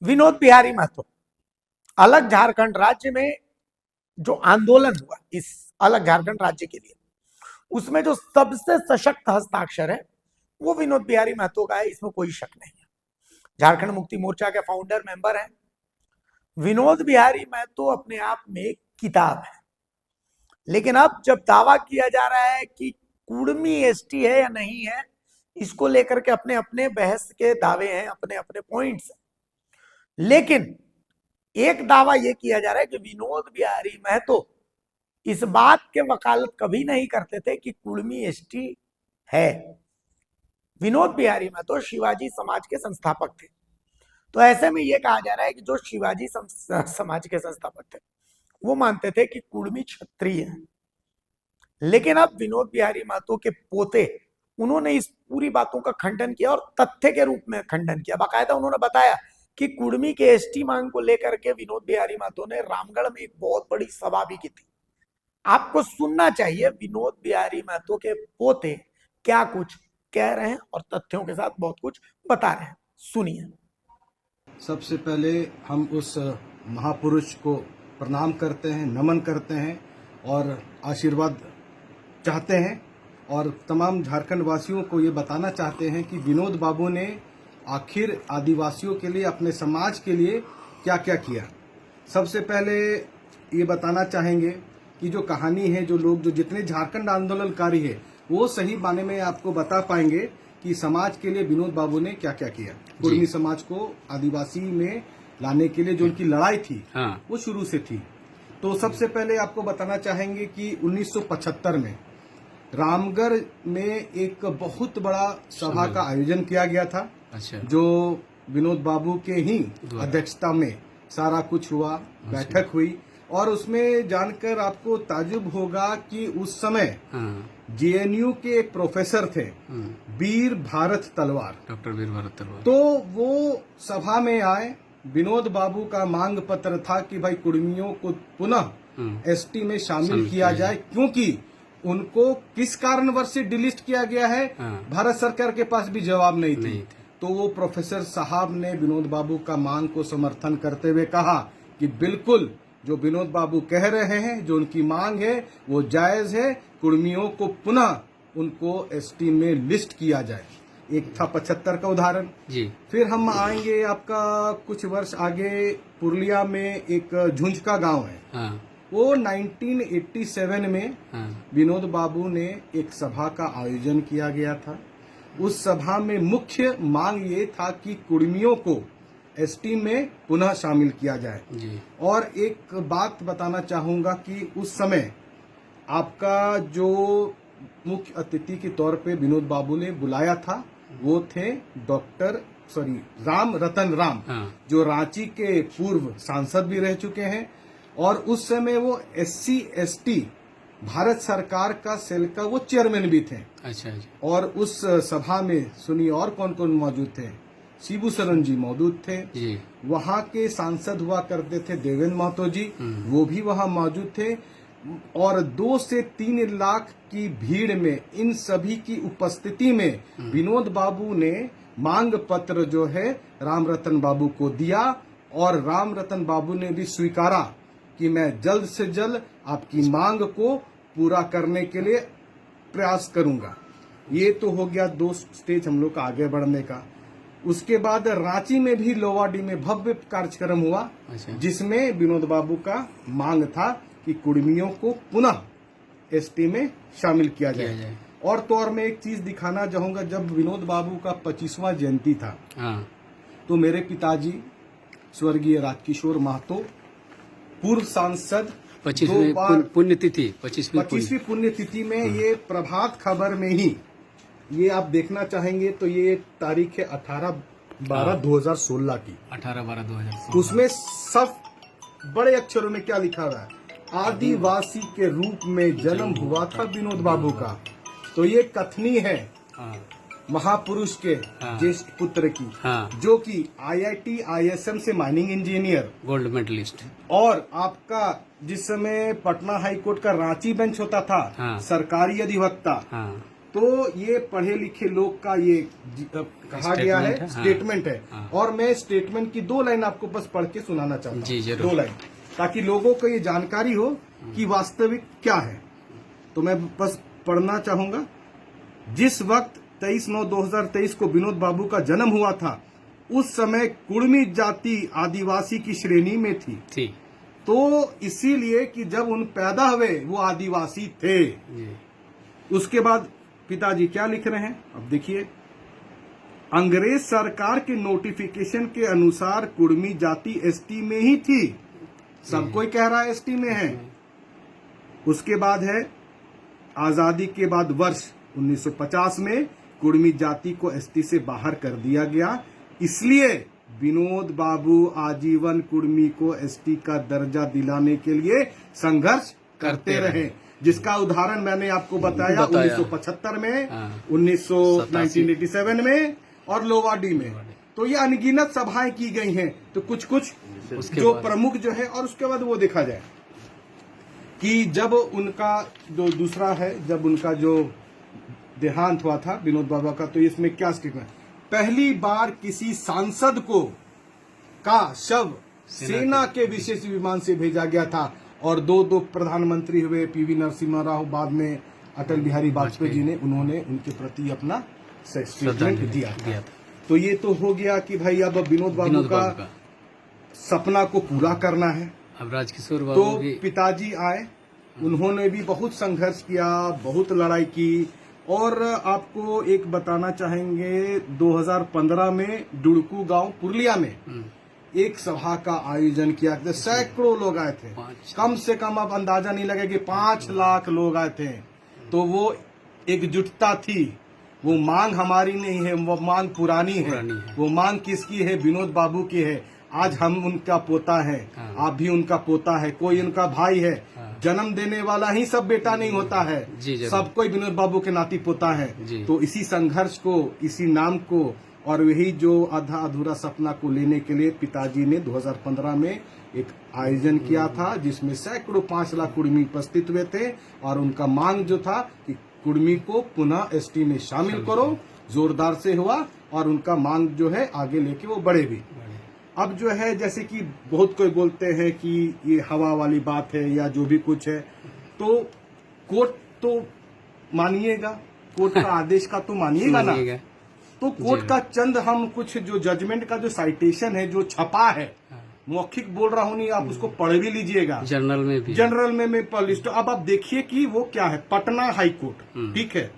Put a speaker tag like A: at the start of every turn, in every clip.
A: विनोद बिहारी महतो अलग झारखंड राज्य में जो आंदोलन हुआ इस अलग झारखंड राज्य के लिए, उसमें जो सबसे सशक्त हस्ताक्षर है वो विनोद बिहारी महतो का है, इसमें कोई शक नहीं है। झारखंड मुक्ति मोर्चा के फाउंडर मेंबर हैं। विनोद बिहारी महतो अपने आप में एक किताब है, लेकिन अब जब दावा किया जा रहा है कि कुड़मी एसटी है या नहीं है, इसको लेकर के अपने अपने बहस के दावे हैं, अपने अपने पॉइंट्स हैं। लेकिन एक दावा यह किया जा रहा है कि विनोद बिहारी महतो इस बात के वकालत कभी नहीं करते थे कि कुड़मी एसटी है। विनोद बिहारी महतो शिवाजी समाज के संस्थापक थे, तो ऐसे में यह कहा जा रहा है कि जो शिवाजी समाज के संस्थापक थे वो मानते थे कि कुड़मी क्षत्रिय है। लेकिन अब विनोद बिहारी महतो के पोते, उन्होंने इस पूरी बातों का खंडन किया और तथ्य के रूप में खंडन किया। बाकायदा उन्होंने बताया कि कुड़मी के एसटी मांग को लेकर के विनोद बिहारी महतो ने रामगढ़ में एक बहुत बड़ी सभा भी की थी। आपको सुनना चाहिए विनोद बिहारी महतो के पोते क्या कुछ कह रहे हैं और तथ्यों के साथ बहुत कुछ बता रहे हैं। सुनिए।
B: सबसे पहले हम उस महापुरुष को प्रणाम करते हैं, नमन करते हैं और आशीर्वाद चाहते हैं, और तमाम झारखंड वासियों को ये बताना चाहते हैं कि विनोद बाबू ने आखिर आदिवासियों के लिए, अपने समाज के लिए क्या क्या किया। सबसे पहले ये बताना चाहेंगे कि जो कहानी है, जो लोग, जो जितने झारखंड आंदोलनकारी है, वो सही माने में आपको बता पाएंगे कि समाज के लिए विनोद बाबू ने क्या क्या किया। कुर्मी समाज को आदिवासी में लाने के लिए जो उनकी लड़ाई थी, वो शुरू से थी। तो सबसे पहले आपको बताना चाहेंगे कि 1975 में रामगढ़ में एक बहुत बड़ा सभा का आयोजन किया गया था। अच्छा। जो विनोद बाबू के ही अध्यक्षता में सारा कुछ हुआ, बैठक हुई, और उसमें जानकर आपको ताजुब होगा कि उस समय जेएनयू के एक प्रोफेसर थे, वीर भारत तलवार, डॉक्टर वीर भारत तलवार। तो वो सभा में आए। विनोद बाबू का मांग पत्र था कि भाई कुड़मियों को पुनः एसटी में शामिल किया जाए, क्योंकि उनको किस कारणवश से डिलिस्ट किया गया है, भारत सरकार के पास भी जवाब नहीं थी। तो वो प्रोफेसर साहब ने विनोद बाबू का मांग को समर्थन करते हुए कहा कि बिल्कुल जो विनोद बाबू कह रहे हैं, जो उनकी मांग है वो जायज है, कुड़मियों को पुनः उनको एसटी में लिस्ट किया जाए। एक था 75 का उदाहरण जी। फिर हम आएंगे आपका कुछ वर्ष आगे, पुरुलिया में एक झुंझका गांव है। वो 1987 में विनोद बाबू ने एक सभा का आयोजन किया गया था। उस सभा में मुख्य मांग ये था कि कुड़मियों को एसटी में पुनः शामिल किया जाए जी। और एक बात बताना चाहूंगा कि उस समय आपका जो मुख्य अतिथि के तौर पे विनोद बाबू ने बुलाया था, वो थे राम रतन राम, जो रांची के पूर्व सांसद भी रह चुके हैं, और उस समय वो SC ST भारत सरकार का सेल का वो चेयरमैन भी थे। अच्छा। और उस सभा में सुनिए और कौन कौन मौजूद थे। शिबू सरन जी मौजूद थे जी। वहाँ के सांसद हुआ करते थे देवेंद्र महतो जी, वो भी वहाँ मौजूद थे। और 2 से 3 लाख की भीड़ में, इन सभी की उपस्थिति में विनोद बाबू ने मांग पत्र जो है राम रतन बाबू को दिया, और राम रतन बाबू ने भी स्वीकारा कि मैं जल्द से जल्द आपकी मांग को पूरा करने के लिए प्रयास करूंगा। ये तो हो गया 2 स्टेज हम लोग का आगे बढ़ने का। उसके बाद रांची में भी लोवाडी में भव्य कार्यक्रम हुआ, जिसमें विनोद बाबू का मांग था कि कुड़मियों को पुनः एसटी में शामिल किया जाए। और तो और मैं एक चीज दिखाना चाहूंगा, जब विनोद बाबू का 25वां जयंती था, तो मेरे पिताजी स्वर्गीय राजकिशोर महतो, पूर्व सांसद, 25वीं पुण्यतिथि में ये प्रभात खबर में ही, ये आप देखना चाहेंगे तो ये तारीख है 18/12/2016 की। 18/12/2016। उसमें सब बड़े अक्षरों में क्या लिखा हुआ है, आदिवासी के रूप में जन्म हुआ था विनोद बाबू का। तो ये कथनी है महापुरुष के ज्येष्ठ पुत्र की, जो कि IIT ISM से माइनिंग इंजीनियर, गोल्ड मेडलिस्ट, और आपका जिस समय पटना हाई कोर्ट का रांची बेंच होता था, सरकारी अधिवक्ता, तो ये पढ़े लिखे लोग का ये कहा गया है,
C: हाँ।
B: स्टेटमेंट है।
C: हाँ।
B: और मैं स्टेटमेंट की 2 लाइन आपको बस पढ़ के सुनाना चाहता हूँ।
C: जी, जरूर।
B: 2 लाइन, ताकि लोगों को ये जानकारी हो कि वास्तविक क्या है। तो मैं बस पढ़ना चाहूंगा। जिस वक्त 23/9/2023 को विनोद बाबू का जन्म हुआ था, उस समय कुर्मी जाति आदिवासी की श्रेणी में थी। तो इसीलिए कि जब उन पैदा हुए वो आदिवासी थे।
C: जी।
B: उसके बाद पिताजी क्या लिख रहे हैं, अब देखिए। अंग्रेज सरकार के नोटिफिकेशन के अनुसार कुर्मी जाति एसटी में ही थी। सब कोई कह रहा है एसटी में है। उसके बाद है आजादी के बाद वर्ष 1950 में कुर्मी जाति को एसटी से बाहर कर दिया गया। इसलिए विनोद बाबू आजीवन कुर्मी को एसटी का दर्जा दिलाने के लिए संघर्ष करते रहे, जिसका उदाहरण मैंने आपको बताया 1975 में,
C: हाँ।
B: 1987 में और लोवाडी में। तो ये अनगिनत सभाएं की गई हैं। तो कुछ कुछ जो प्रमुख जो है, और उसके बाद वो देखा जाए कि जब उनका जो दूसरा है, जब उनका जो देहांत हुआ था विनोद बाबा का, तो इसमें क्या स्टेटमेंट, पहली बार किसी सांसद को का शव सेना के विशेष विमान से भेजा गया था। और 2 प्रधानमंत्री हुए, पीवी नरसिम्हा राव, बाद में अटल बिहारी वाजपेयी जी ने, उन्होंने उनके प्रति अपना स्टेटमेंट दिया था। तो ये तो हो गया कि भाई अब विनोद बाबू का सपना को पूरा करना है।
C: अब राजकिशोर बाबू
B: तो पिताजी आए, उन्होंने भी बहुत संघर्ष किया, बहुत लड़ाई की। और आपको एक बताना चाहेंगे, 2015 में डुड़कू गांव पुरलिया में एक सभा का आयोजन किया था। सैकड़ों लोग आए थे, कम से कम अब अंदाजा नहीं लगेगा कि 5 लाख लोग आए थे। तो वो एकजुटता थी। वो मांग हमारी नहीं है, वो मांग पुरानी है। वो मांग किसकी है? विनोद बाबू की है। आज हम उनका पोता है, आप भी उनका पोता है, कोई उनका भाई है। जन्म देने वाला ही सब बेटा नहीं होता है, सब कोई विनोद बाबू के नाती पोता है। तो इसी संघर्ष को, इसी नाम को और वही जो आधा अधूरा सपना को लेने के लिए पिताजी ने 2015 में एक आयोजन किया था, जिसमें सैकड़ों 5 लाख कुर्मी उपस्थित हुए थे। और उनका मांग जो था कि कुर्मी को पुनः एसटी में शामिल करो, जोरदार से हुआ। और उनका मांग जो है आगे लेके वो बढ़े भी। अब जो है, जैसे कि बहुत कोई बोलते हैं कि ये हवा वाली बात है या जो भी कुछ है, तो कोर्ट तो मानिएगा, कोर्ट का आदेश का तो मानिएगा ना। तो कोर्ट का चंद हम कुछ जो जजमेंट का जो साइटेशन है, जो छपा है, मौखिक बोल रहा हूँ, नहीं आप उसको पढ़ भी लीजिएगा,
C: जनरल में भी,
B: जनरल में मैं पढ़ लिस्ट। अब आप देखिए कि वो क्या है। पटना हाई कोर्ट, ठीक है,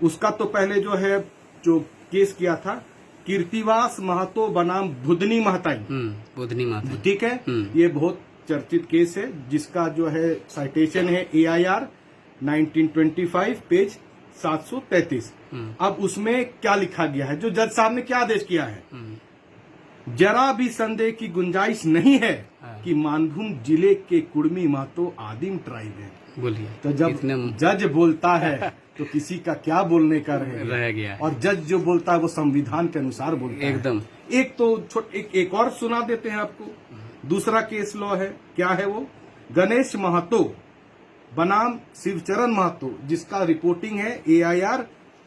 B: उसका तो पहले जो है जो केस किया था, कीर्तिवास महतो बनाम बुधनी महताई,
C: बुधनी महताई,
B: ठीक है। ये बहुत चर्चित केस है, जिसका जो है साइटेशन है AIR 1925 पेज 733। अब उसमें क्या लिखा गया है, जो जज साहब ने क्या आदेश किया है, जरा भी संदेह की गुंजाइश नहीं है कि मानभूम जिले के कुर्मी महतो आदिम ट्राइब है।
C: बोलिए।
B: तो जब जज बोलता है तो किसी का क्या बोलने का रह गया। और जज जो बोलता है वो संविधान के अनुसार बोलता है एकदम। एक तो एक और सुना देते हैं आपको। दूसरा केस लॉ है, क्या है वो, गणेश महतो बनाम शिवचरण महतो, जिसका रिपोर्टिंग है AIR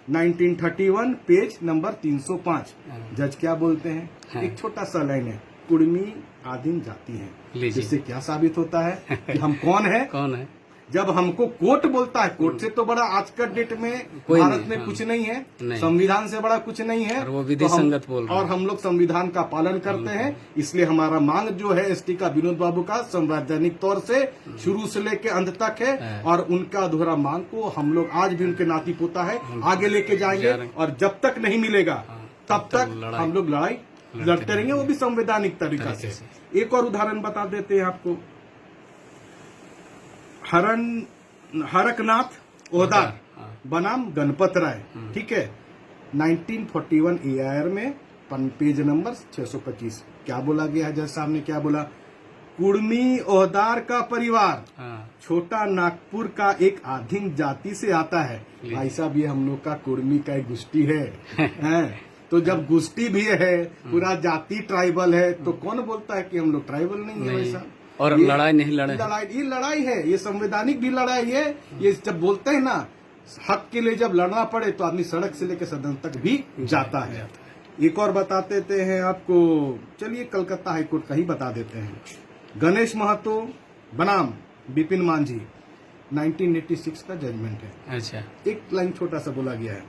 B: 1931 पेज नंबर 305। जज क्या बोलते हैं, एक छोटा सा लाइन है, कुर्मी आदिम जाति है। जिससे क्या साबित होता है कि हम कौन है। जब हमको कोर्ट बोलता है, कोर्ट से तो बड़ा आज का डेट में भारत में कुछ नहीं है, संविधान से बड़ा कुछ नहीं है,
C: और वो विधि संगत बोल रहे हैं।
B: और हम लोग संविधान का पालन करते हैं। इसलिए हमारा मांग जो है एसटी का, विनोद बाबू का, संवैधानिक तौर से शुरू से लेके अंत तक है। और उनका अधूरा मांग को हम लोग आज भी उनके नाती पोता है, आगे लेके जाएंगे। और जब तक नहीं मिलेगा तब तक हम लोग लड़ाई लड़ते रहेंगे, वो भी संवैधानिक तरीका से। एक और उदाहरण बता देते हैं आपको, हरकनाथ ओहदार बनाम गणपत राय, ठीक है, 1941 AIR में पेज नंबर 625। क्या बोला गया है, जज साहब ने क्या बोला, कुर्मी ओहदार का परिवार छोटा नागपुर का एक आदिम जाति से आता है। भाई साहब, ये हम लोग का कुर्मी का एक गोष्ठी है। तो जब गोष्ठी भी है, पूरा जाति ट्राइबल है, तो कौन बोलता है कि हम लोग ट्राइबल नहीं है भाई साहब।
C: और लड़ाई नहीं लड़े,
B: ये लड़ाई है, ये संवैधानिक भी लड़ाई है। ये जब बोलते हैं ना हक के लिए जब लड़ना पड़े तो आदमी सड़क से लेकर सदन तक भी जाता है। एक और बता देते हैं आपको, चलिए कलकत्ता हाईकोर्ट का ही बता देते हैं। गणेश महतो बनाम बिपिन मांझी 1986 का जजमेंट है।
C: अच्छा,
B: एक लाइन छोटा सा बोला गया है,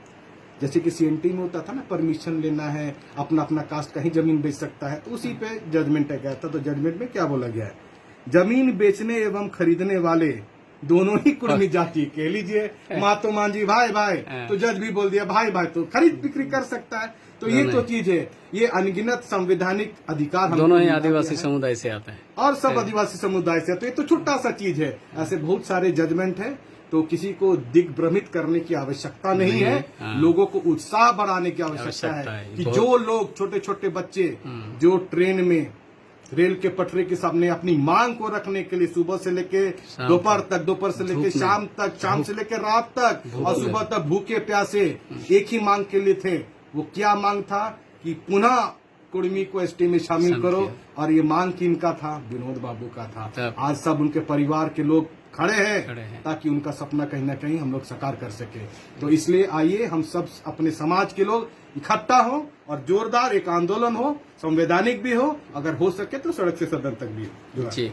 B: जैसे कि सीएनटी में होता था ना, परमिशन लेना है, अपना अपना कास्ट कहीं जमीन बेच सकता है, तो उसी पे जजमेंट गया था। तो जजमेंट में क्या बोला गया है, जमीन बेचने एवं खरीदने वाले दोनों ही कुर्मी जाति, कह लीजिए मातो मांझी भाई भाई, तो जज भी बोल दिया भाई भाई, तो खरीद बिक्री कर सकता है। तो ये तो चीज है, ये अनगिनत संवैधानिक अधिकार हम
C: दोनों ही आदिवासी समुदाय से आते हैं
B: और सब आदिवासी समुदाय से। तो ये तो छोटा सा चीज है, ऐसे बहुत सारे जजमेंट है। तो किसी को दिग्भ्रमित करने की आवश्यकता नहीं है, लोगों को उत्साह बढ़ाने की आवश्यकता है कि जो लोग छोटे छोटे बच्चे जो ट्रेन में रेल के पटरी के सामने अपनी मांग को रखने के लिए सुबह से लेके दोपहर तक, दोपहर से लेके शाम तक, शाम से लेके रात तक और सुबह तक भूखे प्यासे एक ही मांग के लिए थे। वो क्या मांग था कि पुनः कुर्मी को एसटी में शामिल करो, और ये मांग किनका था, विनोद बाबू का था। आज सब उनके परिवार के लोग खड़े हैं ताकि उनका सपना कहीं ना कहीं हम लोग साकार कर सके। तो इसलिए आइए हम सब अपने समाज के लोग इकट्ठा हो और जोरदार एक आंदोलन हो, संवैधानिक भी हो, अगर हो सके तो सड़क से सदन तक भी हो।
C: जी,